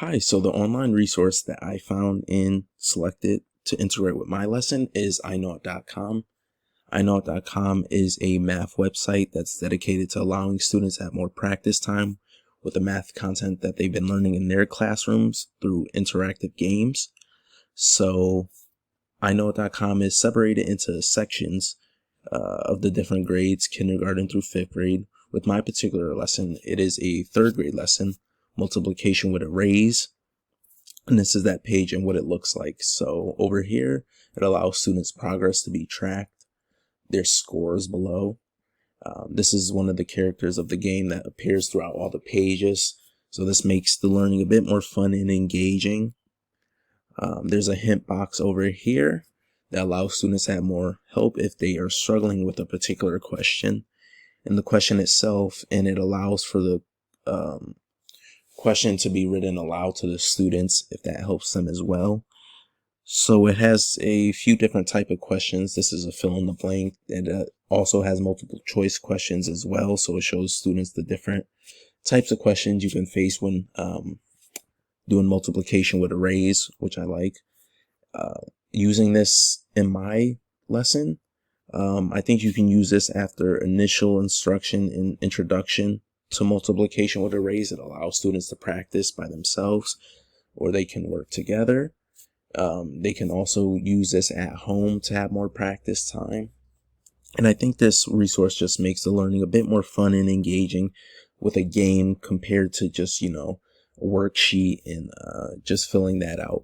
Hi, so the online resource that I found and selected to integrate with my lesson is iknowit.com. iknowit.com is a math website that's dedicated to allowing students to have more practice time with the math content that they've been learning in their classrooms through interactive games. So iknowit.com is separated into sections of the different grades, kindergarten through fifth grade. With my particular lesson, it is a third grade lesson, multiplication with arrays. And this is that page and what it looks like. So over here, it allows students' progress to be tracked, their scores below. This is one of the characters of the game that appears throughout all the pages. So this makes the learning a bit more fun and engaging. There's a hint box over here that allows students to have more help if they are struggling with a particular question. And the question itself, and it allows for the question to be written aloud to the students if that helps them as well. So it has a few different type of questions. This is a fill in the blank, and it also has multiple choice questions as well. So it shows students the different types of questions you can face when doing multiplication with arrays, which I like. Using this in my lesson, I think you can use this after initial instruction and introduction to multiplication with arrays. It allows students to practice by themselves, or they can work together. They can also use this at home to have more practice time. And I think this resource just makes the learning a bit more fun and engaging with a game compared to just, a worksheet and just filling that out.